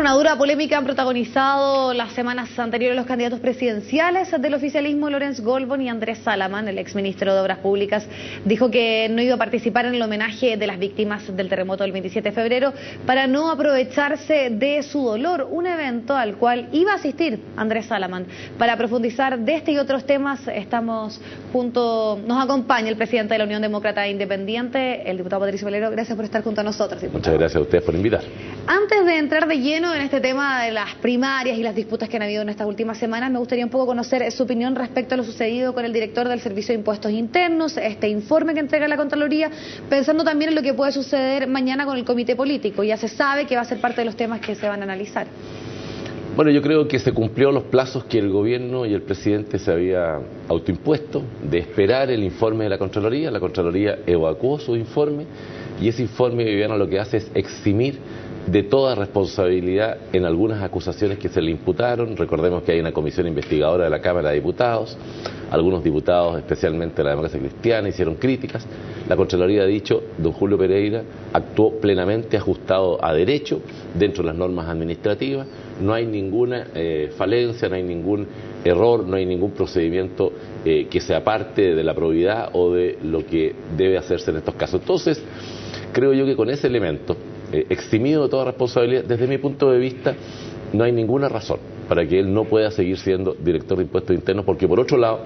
Bueno, una dura polémica han protagonizado las semanas anteriores los candidatos presidenciales del oficialismo, Lorenz Goldborn y Andrés Salaman. El exministro de Obras Públicas dijo que no iba a participar en el homenaje de las víctimas del terremoto del 27 de febrero para no aprovecharse de su dolor, un evento al cual iba a asistir Andrés Salaman. Para profundizar de este y otros temas, nos acompaña el presidente de la Unión Demócrata Independiente, el diputado Patricio Melero. Gracias por estar junto a nosotros, diputado. Muchas gracias a ustedes por invitar. Antes de entrar de lleno en este tema de las primarias y las disputas que han habido en estas últimas semanas, me gustaría un poco conocer su opinión respecto a lo sucedido con el director del Servicio de Impuestos Internos, este informe que entrega la Contraloría, pensando también en lo que puede suceder mañana con el comité político. Ya se sabe que va a ser parte de los temas que se van a analizar. Bueno, yo creo que se cumplió los plazos que el gobierno y el presidente se había autoimpuesto de esperar el informe de la Contraloría. La Contraloría evacuó su informe y ese informe, Viviana, lo que hace es eximir de toda responsabilidad en algunas acusaciones que se le imputaron. Recordemos que hay una comisión investigadora de la Cámara de Diputados, algunos diputados, especialmente de la Democracia Cristiana, hicieron críticas. La Contraloría ha dicho, don Julio Pereira actuó plenamente ajustado a derecho dentro de las normas administrativas, no hay ninguna falencia, no hay ningún error, no hay ningún procedimiento que sea parte de la probidad o de lo que debe hacerse en estos casos. Entonces, creo yo que con ese elemento, eximido de toda responsabilidad, desde mi punto de vista, no hay ninguna razón para que él no pueda seguir siendo director de Impuestos Internos, porque por otro lado,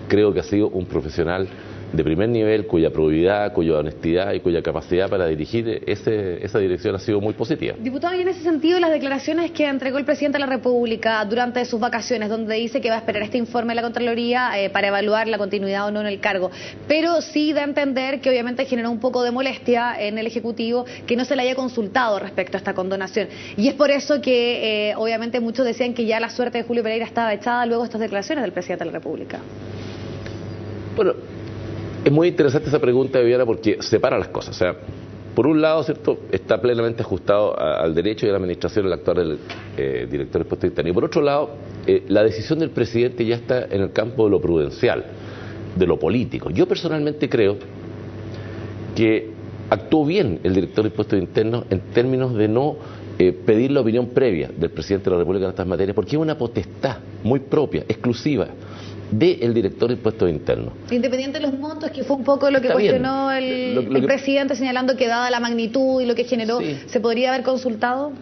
creo que ha sido un profesional de primer nivel, cuya probidad, cuya honestidad y cuya capacidad para dirigir esa dirección ha sido muy positiva. Diputado, y en ese sentido, las declaraciones que entregó el presidente de la República durante sus vacaciones, donde dice que va a esperar este informe de la Contraloría para evaluar la continuidad o no en el cargo, pero sí da a entender que obviamente generó un poco de molestia en el Ejecutivo que no se le haya consultado respecto a esta condonación. Y es por eso que obviamente muchos decían que ya la suerte de Julio Pereira estaba echada luego de estas declaraciones del presidente de la República. Bueno, es muy interesante esa pregunta, Viviana, porque separa las cosas. O sea, por un lado, ¿cierto?, está plenamente ajustado al derecho y a la administración el actual director de Impuestos Internos. Y por otro lado, la decisión del presidente ya está en el campo de lo prudencial, de lo político. Yo personalmente creo que actuó bien el director de Impuestos Internos en términos de no pedir la opinión previa del presidente de la República en estas materias, porque es una potestad muy propia, exclusiva, del director de Impuestos Internos. Independiente de los montos, que fue un poco lo que cuestionó el presidente, señalando que dada la magnitud y lo que generó, sí, ¿se podría haber consultado?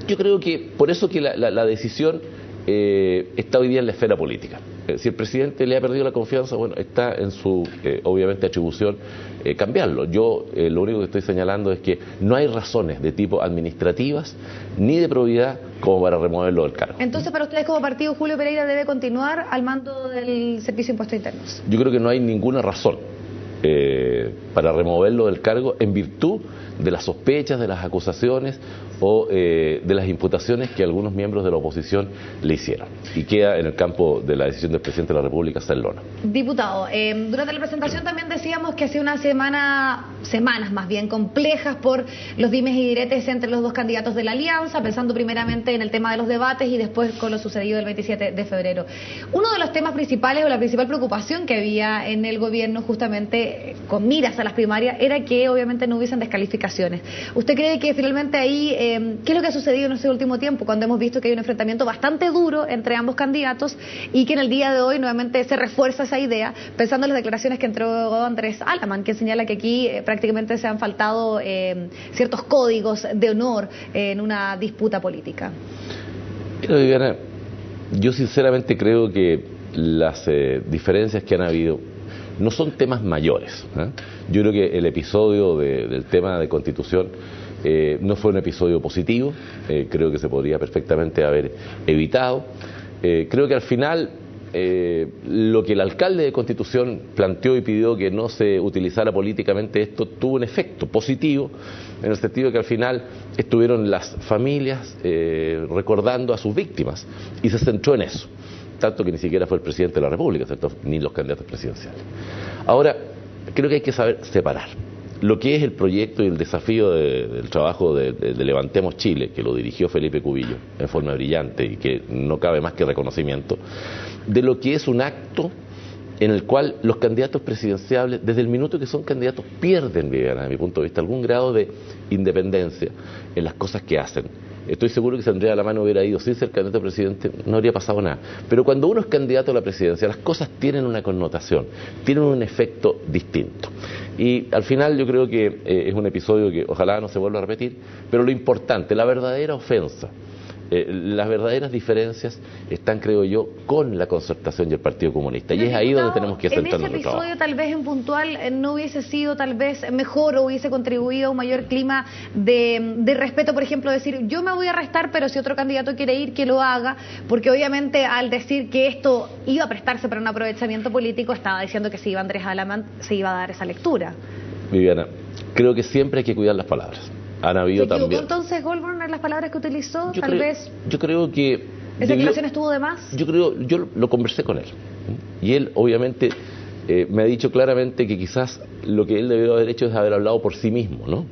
Yo creo que por eso que la decisión está hoy día en la esfera política. Si el presidente le ha perdido la confianza, bueno, está en su, obviamente, atribución cambiarlo. Yo lo único que estoy señalando es que no hay razones de tipo administrativas ni de probidad como para removerlo del cargo. Entonces, para ustedes como partido, Julio Pereira debe continuar al mando del Servicio de Impuestos Internos. Yo creo que no hay ninguna razón para removerlo del cargo en virtud de las sospechas, de las acusaciones o de las imputaciones que algunos miembros de la oposición le hicieron. Y queda en el campo de la decisión del presidente de la República hasta el lona. Diputado, durante la presentación también decíamos que ha sido una semanas más bien complejas por los dimes y diretes entre los dos candidatos de la alianza, pensando primeramente en el tema de los debates y después con lo sucedido el 27 de febrero. Uno de los temas principales o la principal preocupación que había en el gobierno justamente con miras a las primarias era que obviamente no hubiesen descalificaciones. ¿Usted cree que finalmente ahí qué es lo que ha sucedido en ese último tiempo, cuando hemos visto que hay un enfrentamiento bastante duro entre ambos candidatos y que en el día de hoy nuevamente se refuerza esa idea, pensando en las declaraciones que entregó Andrés Salaman, que señala que aquí prácticamente se han faltado ciertos códigos de honor en una disputa política? Mira, Viviana, yo sinceramente creo que las diferencias que han habido no son temas mayores, ¿eh? Yo creo que el episodio del tema de Constitución no fue un episodio positivo, creo que se podría perfectamente haber evitado. Creo que al final lo que el alcalde de Constitución planteó y pidió que no se utilizara políticamente esto tuvo un efecto positivo, en el sentido de que al final estuvieron las familias recordando a sus víctimas y se centró en eso. Tanto que ni siquiera fue el presidente de la República, ¿cierto?, ni los candidatos presidenciales. Ahora, creo que hay que saber separar lo que es el proyecto y el desafío del trabajo de Levantemos Chile, que lo dirigió Felipe Cubillo en forma brillante y que no cabe más que reconocimiento, de lo que es un acto en el cual los candidatos presidenciales, desde el minuto que son candidatos, pierden, desde mi punto de vista, algún grado de independencia en las cosas que hacen, estoy seguro que si Andrea Alamán hubiera ido sin ser candidato a presidente, no habría pasado nada. Pero cuando uno es candidato a la presidencia, las cosas tienen una connotación, tienen un efecto distinto. Y al final yo creo que es un episodio que ojalá no se vuelva a repetir, pero lo importante, la verdadera ofensa, las verdaderas diferencias están, creo yo, con la Concertación y el Partido Comunista. Y es ahí donde tenemos que centrar nuestro trabajo. En ese episodio, tal vez en puntual, no hubiese sido tal vez mejor o hubiese contribuido a un mayor clima de respeto, por ejemplo, decir, yo me voy a restar, pero si otro candidato quiere ir, que lo haga, porque obviamente al decir que esto iba a prestarse para un aprovechamiento político, estaba diciendo que si iba Andrés Alamán, se iba a dar esa lectura. Viviana, creo que siempre hay que cuidar las palabras. Han habido también. ¿Se equivocó entonces Goldberg en las palabras que utilizó? Yo creo que... ¿Esa declaración estuvo de más? Yo lo conversé con él. Y él, obviamente, me ha dicho claramente que quizás lo que él debió haber hecho es haber hablado por sí mismo, ¿no?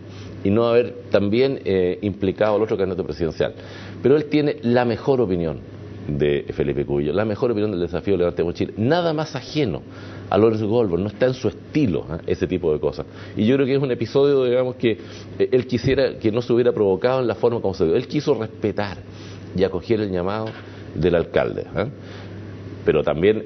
Y no haber también implicado al otro candidato presidencial. Pero él tiene la mejor opinión de Felipe Cubillo, la mejor opinión del desafío Levantemos Chile. Nada más ajeno a Lorenzo Goldberg, no está en su estilo ese tipo de cosas. Y yo creo que es un episodio, digamos, que él quisiera que no se hubiera provocado en la forma como se dio. Él quiso respetar y acoger el llamado del alcalde. Pero también,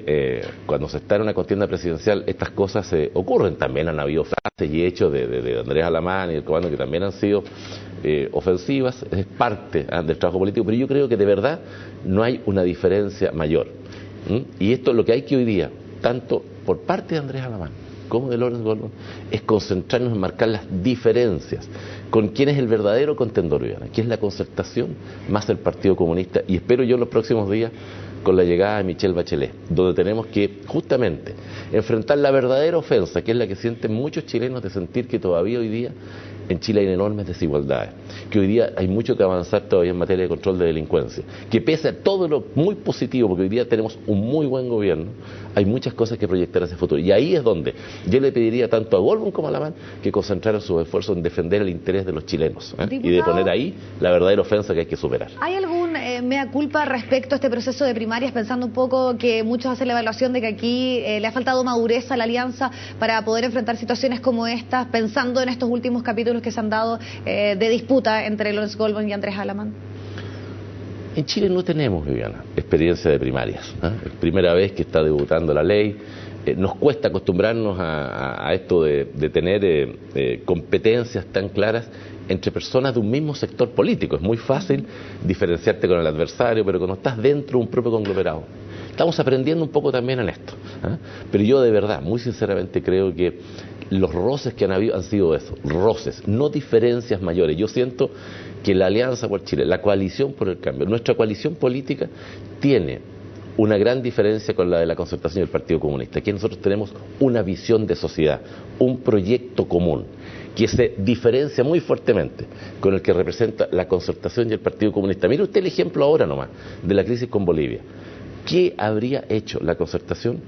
cuando se está en una contienda presidencial, estas cosas ocurren. También han habido frases y hechos de Andrés Alamán y el comando que también han sido ofensivas. Es parte del trabajo político, pero yo creo que de verdad no hay una diferencia mayor. Y esto es lo que hay que hoy día, tanto por parte de Andrés Alamán como de Lorenzo Goldberg, es concentrarnos en marcar las diferencias con quién es el verdadero contendor, Viviana, que es la Concertación más el Partido Comunista, y espero yo en los próximos días con la llegada de Michelle Bachelet, donde tenemos que justamente enfrentar la verdadera ofensa, que es la que sienten muchos chilenos de sentir que todavía hoy día en Chile hay enormes desigualdades, que hoy día hay mucho que avanzar todavía en materia de control de delincuencia, que pese a todo lo muy positivo, porque hoy día tenemos un muy buen gobierno, hay muchas cosas que proyectar hacia el futuro. Y ahí es donde yo le pediría tanto a Goldberg como a Alamán que concentraran sus esfuerzos en defender el interés de los chilenos, y de poner ahí la verdadera ofensa que hay que superar. ¿Hay algún mea culpa respecto a este proceso de primarias, pensando un poco que muchos hacen la evaluación de que aquí le ha faltado madurez a la alianza para poder enfrentar situaciones como estas, pensando en estos últimos capítulos que se han dado de disputa entre Lorenzo Goldberg y Andrés Alamán? En Chile no tenemos, Viviana, experiencia de primarias. Es primera vez que está debutando la ley. Nos cuesta acostumbrarnos a esto de tener competencias tan claras entre personas de un mismo sector político. Es muy fácil diferenciarte con el adversario, pero cuando estás dentro de un propio conglomerado. Estamos aprendiendo un poco también en esto. Pero yo de verdad, muy sinceramente creo que los roces que han habido han sido eso, roces, no diferencias mayores. Yo siento que la Alianza por Chile, la coalición por el cambio, nuestra coalición política tiene una gran diferencia con la de la Concertación y el Partido Comunista. Aquí nosotros tenemos una visión de sociedad, un proyecto común, que se diferencia muy fuertemente con el que representa la Concertación y el Partido Comunista. Mire usted el ejemplo ahora nomás, de la crisis con Bolivia. ¿Qué habría hecho la Concertación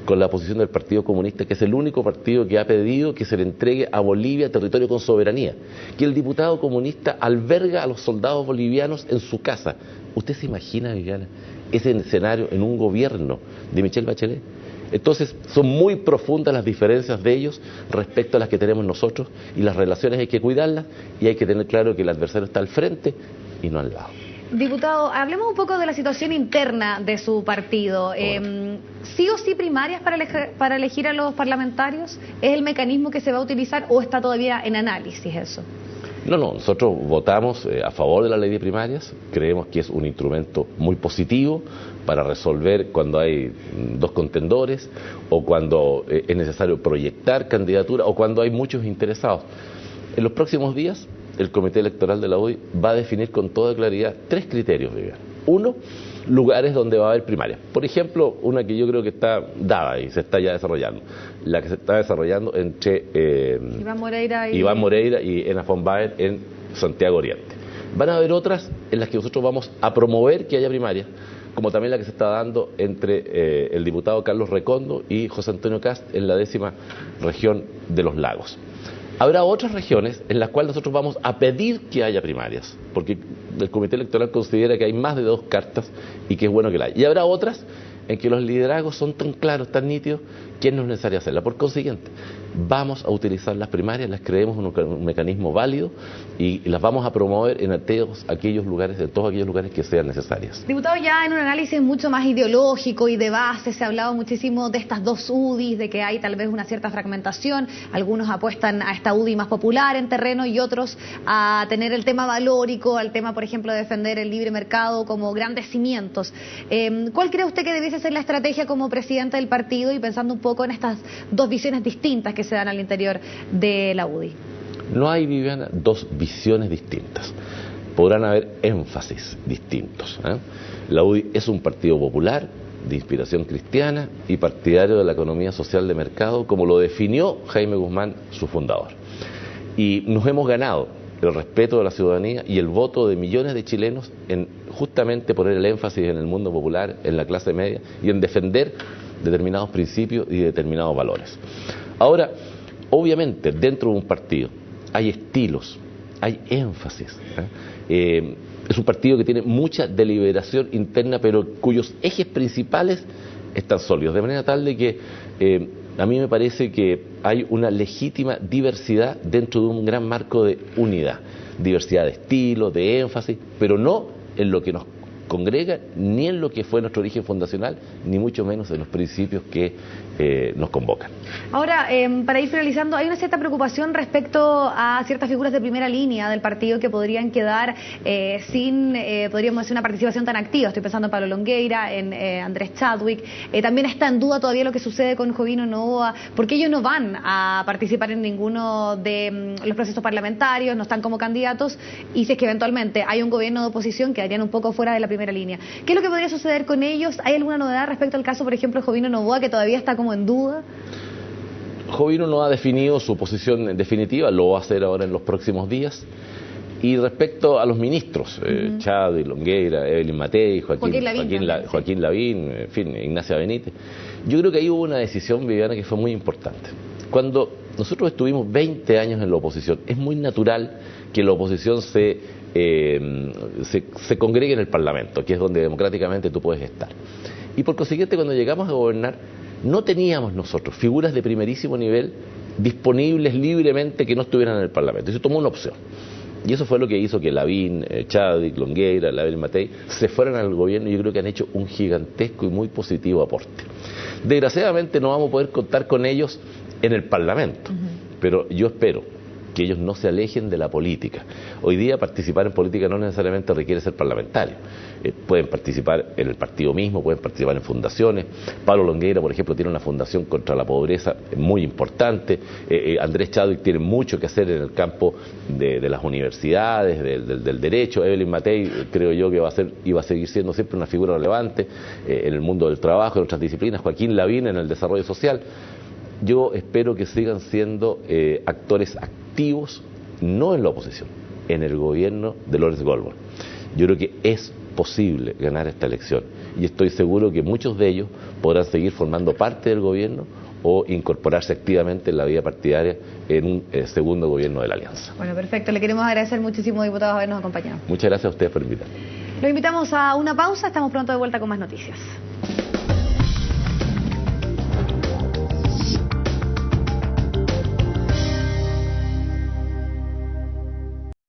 con la posición del Partido Comunista, que es el único partido que ha pedido que se le entregue a Bolivia territorio con soberanía? Que el diputado comunista alberga a los soldados bolivianos en su casa. ¿Usted se imagina, Viviana, ese escenario en un gobierno de Michelle Bachelet? Entonces, son muy profundas las diferencias de ellos respecto a las que tenemos nosotros, y las relaciones hay que cuidarlas, y hay que tener claro que el adversario está al frente y no al lado. Diputado, hablemos un poco de la situación interna de su partido. ¿Sí o sí primarias para elegir a los parlamentarios? ¿Es el mecanismo que se va a utilizar o está todavía en análisis eso? No, nosotros votamos a favor de la ley de primarias, creemos que es un instrumento muy positivo para resolver cuando hay dos contendores, o cuando es necesario proyectar candidatura, o cuando hay muchos interesados. En los próximos días, el Comité Electoral de la UDI va a definir con toda claridad 3 criterios, Viviana. Uno, lugares donde va a haber primarias. Por ejemplo, una que yo creo que está dada y se está ya desarrollando. La que se está desarrollando entre Iván Moreira y Ena von Baer en Santiago Oriente. Van a haber otras en las que nosotros vamos a promover que haya primarias, como también la que se está dando entre el diputado Carlos Recondo y José Antonio Kast en la 10ª región de los Lagos. Habrá otras regiones en las cuales nosotros vamos a pedir que haya primarias, porque el Comité Electoral considera que hay más de 2 cartas y que es bueno que la haya. Y habrá otras en que los liderazgos son tan claros, tan nítidos, que no es necesario hacerla. Por consiguiente, vamos a utilizar las primarias, las creemos un mecanismo válido y las vamos a promover en todos aquellos lugares que sean necesarias. Diputado, ya en un análisis mucho más ideológico y de base se ha hablado muchísimo de estas dos UDIs, de que hay tal vez una cierta fragmentación. Algunos apuestan a esta UDI más popular en terreno y otros a tener el tema valórico, al tema, por ejemplo, de defender el libre mercado como grandes cimientos. ¿Cuál cree usted que debiese ser la estrategia como presidente del partido y pensando un poco en estas dos visiones distintas que se dan al interior de la UDI? No hay, Viviana, dos visiones distintas. Podrán haber énfasis distintos, ¿eh? La UDI es un partido popular, de inspiración cristiana y partidario de la economía social de mercado, como lo definió Jaime Guzmán, su fundador. Y nos hemos ganado el respeto de la ciudadanía y el voto de millones de chilenos en justamente poner el énfasis en el mundo popular, en la clase media y en defender determinados principios y determinados valores. Ahora, obviamente, dentro de un partido hay estilos, hay énfasis, ¿eh? Es un partido que tiene mucha deliberación interna, pero cuyos ejes principales están sólidos, de manera tal de que a mí me parece que hay una legítima diversidad dentro de un gran marco de unidad, diversidad de estilos, de énfasis, pero no en lo que nos congrega, ni en lo que fue nuestro origen fundacional, ni mucho menos en los principios que nos convocan. Ahora, para ir finalizando, hay una cierta preocupación respecto a ciertas figuras de primera línea del partido que podrían quedar sin, podríamos decir, una participación tan activa. Estoy pensando en Pablo Longueira, en Andrés Chadwick. También está en duda todavía lo que sucede con Jovino Novoa, porque ellos no van a participar en ninguno de los procesos parlamentarios, no están como candidatos, y si es que eventualmente hay un gobierno de oposición, quedarían un poco fuera de la primera línea. ¿Qué es lo que podría suceder con ellos? ¿Hay alguna novedad respecto al caso, por ejemplo, de Jovino Novoa, que todavía está como en duda? Jovino no ha definido su posición definitiva, lo va a hacer ahora en los próximos días. Y respecto a los ministros, Chadwick, Longueira, Evelyn Matei, Joaquín Lavín, en fin, Ignacia Benítez, yo creo que ahí hubo una decisión, Viviana, que fue muy importante. Cuando nosotros estuvimos 20 años en la oposición, es muy natural que la oposición se congregue en el Parlamento, que es donde democráticamente tú puedes estar. Y por consiguiente, cuando llegamos a gobernar, no teníamos nosotros figuras de primerísimo nivel disponibles libremente que no estuvieran en el Parlamento. Y se tomó una opción. Y eso fue lo que hizo que Lavín, Chadwick, Longueira, Evelyn Matei se fueran al gobierno, y yo creo que han hecho un gigantesco y muy positivo aporte. Desgraciadamente no vamos a poder contar con ellos en el Parlamento, pero yo espero que ellos no se alejen de la política. Hoy día participar en política no necesariamente requiere ser parlamentario. Pueden participar en el partido mismo, pueden participar en fundaciones. Pablo Longueira, por ejemplo, tiene una fundación contra la pobreza muy importante. Andrés Chadwick tiene mucho que hacer en el campo de las universidades, del derecho. Evelyn Matei, creo yo que iba a seguir siendo siempre una figura relevante en el mundo del trabajo, en otras disciplinas. Joaquín Lavín en el desarrollo social. Yo espero que sigan siendo actores activos, no en la oposición, en el gobierno de Lawrence Goldwater. Yo creo que es posible ganar esta elección y estoy seguro que muchos de ellos podrán seguir formando parte del gobierno o incorporarse activamente en la vida partidaria en un segundo gobierno de la Alianza. Bueno, perfecto. Le queremos agradecer muchísimo, diputado, habernos acompañado. Muchas gracias a ustedes por invitarme. Lo invitamos a una pausa. Estamos pronto de vuelta con más noticias.